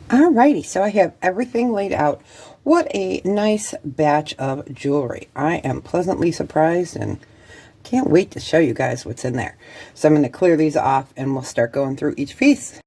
Alrighty, so I have everything laid out. What a nice batch of jewelry. I am pleasantly surprised and can't wait to show you guys what's in there. So I'm going to clear these off and we'll start going through each piece.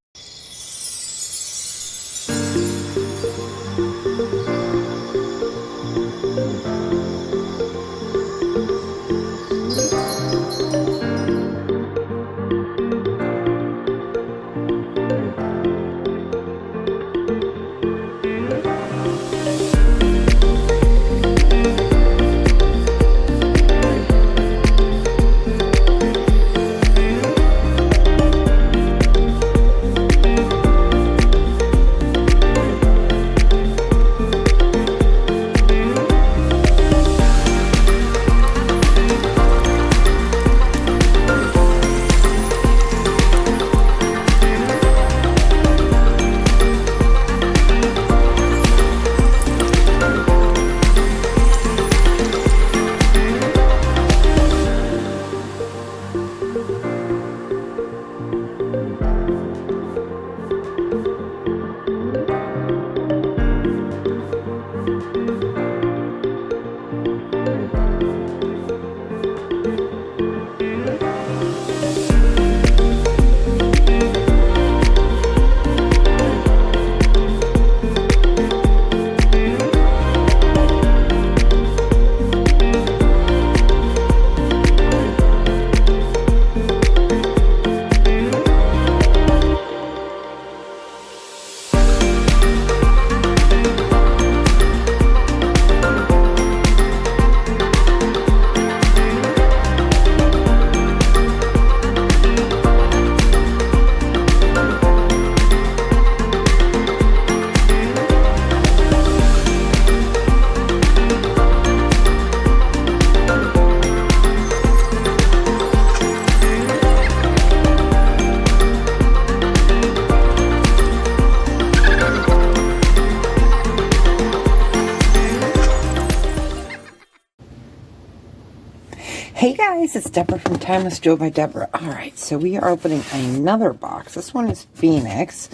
Hey guys, it's Deborah from Timeless Jewel by Deborah. Alright, so we are opening another box. This one is Phoenix.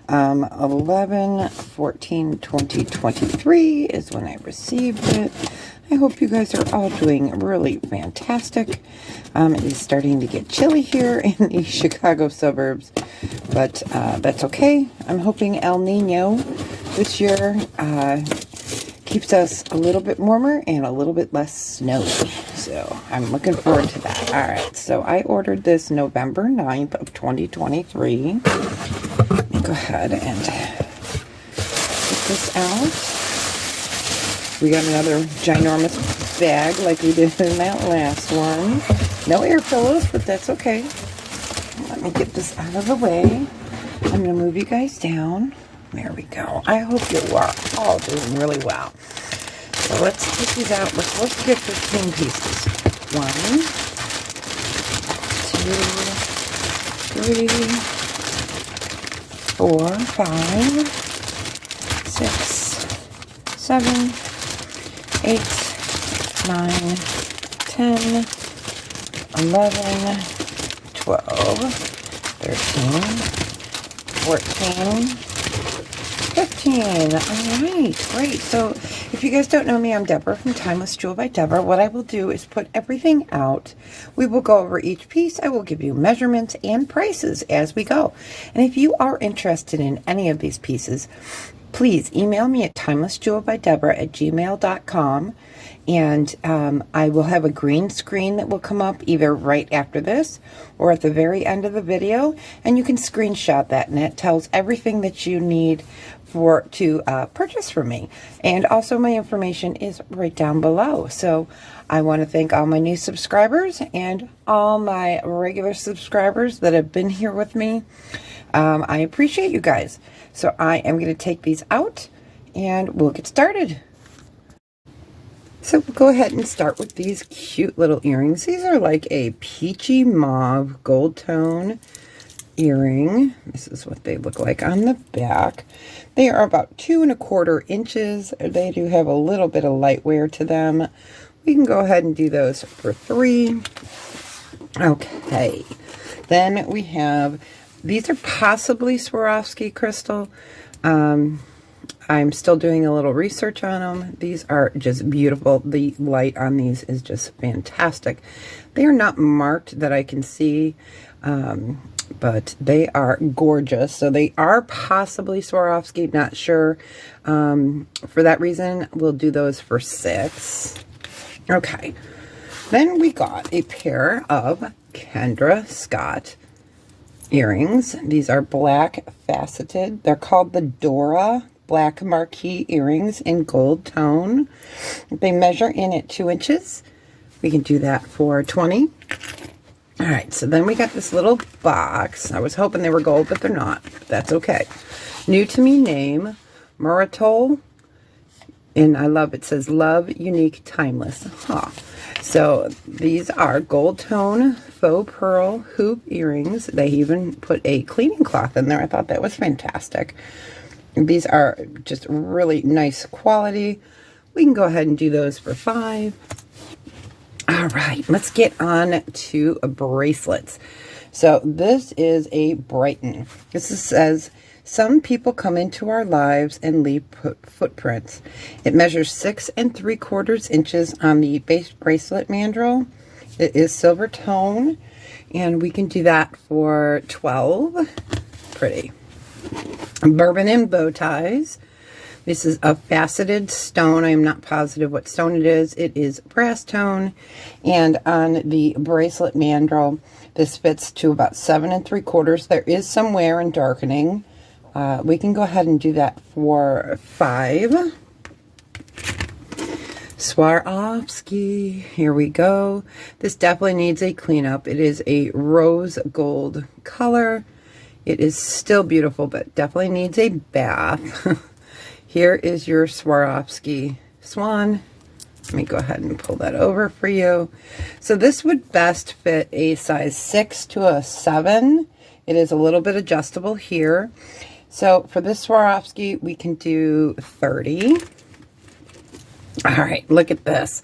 11/14/2023 is when I received it. I hope you guys are all doing really fantastic. It is starting to get chilly here in the Chicago suburbs, but that's okay. I'm hoping El Nino this year keeps us a little bit warmer and a little bit less snowy. So I'm looking forward to that. All right, so I ordered this November 9th of 2023. Let me go ahead and get this out. We got another ginormous bag like we did in that last one. No air pillows, but that's okay. Let me get this out of the way. I'm going to move you guys down. There we go. I hope you are all doing really well. So let's take these out. We're supposed to get 15 pieces. 1, 2, 3, 4, 5, 6, 7, 8, 9, 10, 11, 12, 13, 14, 15. Alright, great. So if you guys don't know me, I'm Deborah from Timeless Jewel by Deborah. What I will do is put everything out. We will go over each piece. I will give you measurements and prices as we go. And if you are interested in any of these pieces, please email me at timelessjewelbydeborah@gmail.com. And I will have a green screen that will come up either right after this or at the very end of the video, and you can screenshot that, and it tells everything that you need to purchase from me. And also my information is right down below. So I want to thank all my new subscribers and all my regular subscribers that have been here with me. I appreciate you guys. So I am going to take these out and we'll get started. So we'll go ahead and start with these cute little earrings. These are like a peachy mauve gold tone earring. This is what they look like on the back. They are about 2 1/4 inches. They do have a little bit of light wear to them. We can go ahead and do those for $3. Okay. Then we have, these are possibly Swarovski crystal. I'm still doing a little research on them. These are just beautiful. The light on these is just fantastic. They are not marked that I can see, but they are gorgeous. So they are possibly Swarovski, not sure. For that reason, we'll do those for $6. Okay. Then we got a pair of Kendra Scott earrings. These are black faceted. They're called the Dora Black Marquee earrings in gold tone. They measure in at 2 inches. We can do that for $20. All right, so then we got this little box. I was hoping they were gold, but they're not. That's okay. New to me name, Muratol. And I love it. Says love, unique, timeless. Huh. So these are gold tone faux pearl hoop earrings. They even put a cleaning cloth in there. I thought that was fantastic. These are just really nice quality. We can go ahead and do those for $5. All right, let's get on to bracelets. So this is a Brighton. This says, some people come into our lives and leave footprints. It measures 6 3/4 inches on the base bracelet mandrel. It is silver tone, and we can do that for $12. Pretty. Bourbon and bow ties. This is a faceted stone. I am not positive what stone it is. It is brass tone, and on the bracelet mandrel, this fits to about 7 3/4. There is some wear and darkening. We can go ahead and do that for $5. Swarovski, here we go. This definitely needs a cleanup. It is a rose gold color. It is still beautiful, but definitely needs a bath. Here is your Swarovski swan. Let me go ahead and pull that over for you. So this would best fit a size 6 to a 7. It is a little bit adjustable here. So for this Swarovski, we can do $30. All right, look at this.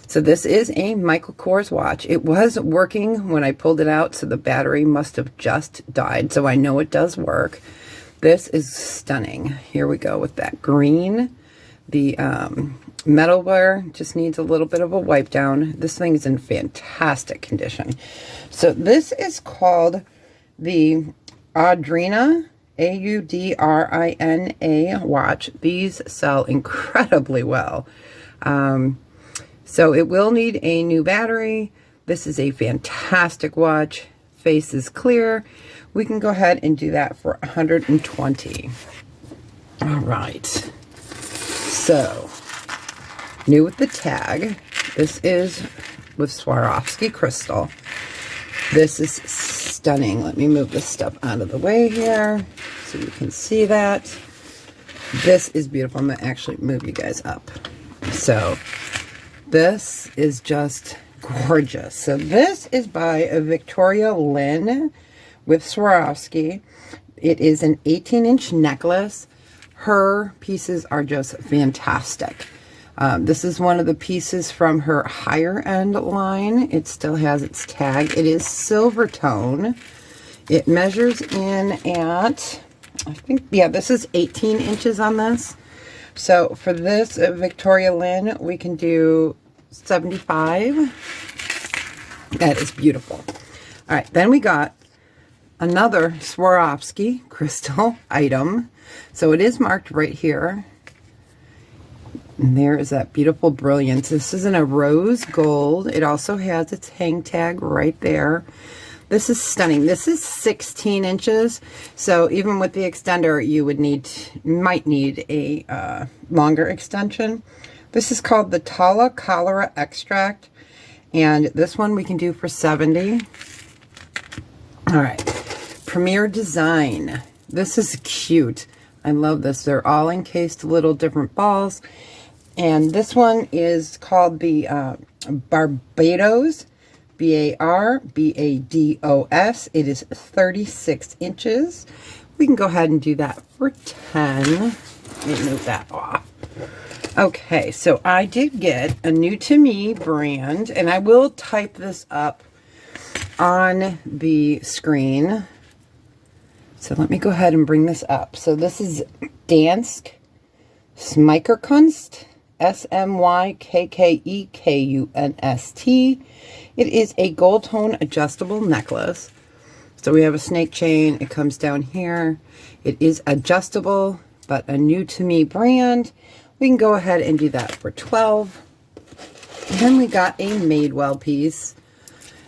So this is a Michael Kors watch. It was working when I pulled it out, so the battery must have just died. So I know it does work. This is stunning. Here we go with that green. The metalware just needs a little bit of a wipe down. This thing is in fantastic condition. So this is called the Audrina, Audrina watch. These sell incredibly well. So it will need a new battery. This is a fantastic watch. Face is clear. We can go ahead and do that for $120. All right. So, new with the tag. This is with Swarovski crystal. This is stunning. Let me move this stuff out of the way here so you can see that. This is beautiful. I'm going to actually move you guys up. So, this is just gorgeous. So, this is by Victoria Lynn with Swarovski. It is an 18-inch necklace. Her pieces are just fantastic. This is one of the pieces from her higher end line. It still has its tag. It is silver tone. It measures in at, I think, yeah, this is 18 inches on this. So for this Victoria Lynn, we can do $75. That is beautiful. All right, then we got another Swarovski crystal item. So it is marked right here. And there is that beautiful brilliance. This is in a rose gold. It also has its hang tag right there. This is stunning. This is 16 inches. So even with the extender, you would might need a longer extension. This is called the Tala Cholera Extract. And this one we can do for $70. All right. Premier Design. This is cute. I love this. They're all encased little different balls. And this one is called the Barbados. Barbados. It is 36 inches. We can go ahead and do that for 10. Let me move that off. Okay, so I did get a new to me brand, and I will type this up on the screen. So let me go ahead and bring this up. So this is Dansk Smykerkunst, Smykkkekunst. It is a gold tone adjustable necklace. So we have a snake chain. It comes down here. It is adjustable, but a new to me brand. We can go ahead and do that for $12. And then we got a Madewell piece.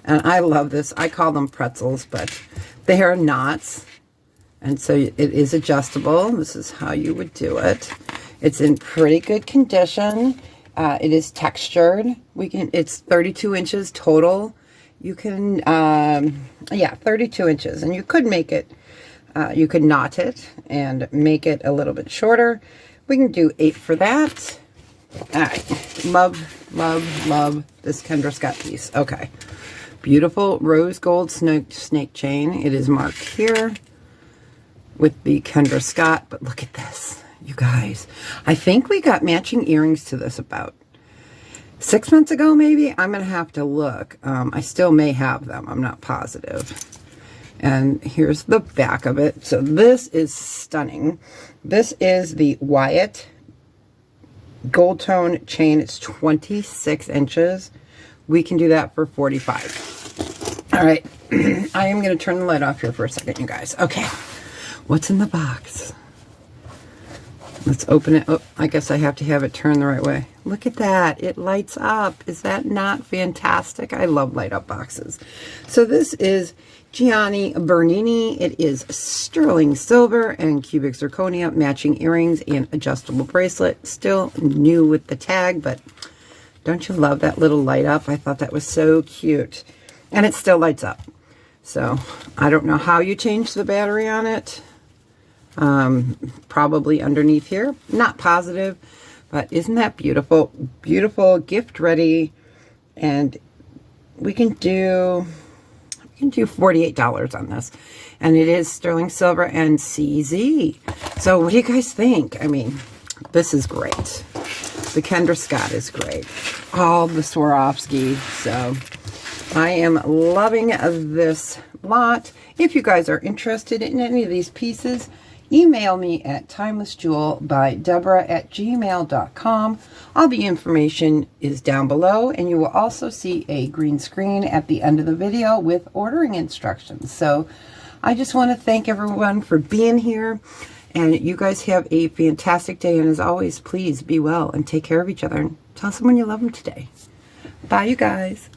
And I love this. I call them pretzels, but they are knots. And so it is adjustable. This is how you would do it. It's in pretty good condition. It is textured. It's 32 inches total. You can, yeah, 32 inches. And you could make it, you could knot it and make it a little bit shorter. We can do 8 for that. All right. Love, love, love this Kendra Scott piece. Okay. Beautiful rose gold snake chain. It is marked here with the Kendra Scott, but look at this, you guys. I think we got matching earrings to this about 6 months ago, maybe. I'm going to have to look. I still may have them. I'm not positive. And here's the back of it. So this is stunning. This is the Wyatt gold tone chain. It's 26 inches. We can do that for $45. All right. I am going to turn the light off here for a second, you guys. Okay. What's in the box? Let's open it. Oh, I guess I have to have it turned the right way. Look at that. It lights up. Is that not fantastic? I love light up boxes. So this is Gianni Bernini. It is sterling silver and cubic zirconia, matching earrings and adjustable bracelet. Still new with the tag, but don't you love that little light up? I thought that was so cute. And it still lights up. So I don't know how you change the battery on it. Probably underneath here. Not positive, but isn't that beautiful? Beautiful, gift ready. And we can do $48 on this. And it is sterling silver and CZ. So what do you guys think? I mean, this is great. The Kendra Scott is great. All the Swarovski. So I am loving this lot. If you guys are interested in any of these pieces, email me at timelessjewel@deborah@gmail.com. All the information is down below, and you will also see a green screen at the end of the video with ordering instructions. So I just want to thank everyone for being here, and you guys have a fantastic day. And as always, please be well and take care of each other, and tell someone you love them today. Bye, you guys.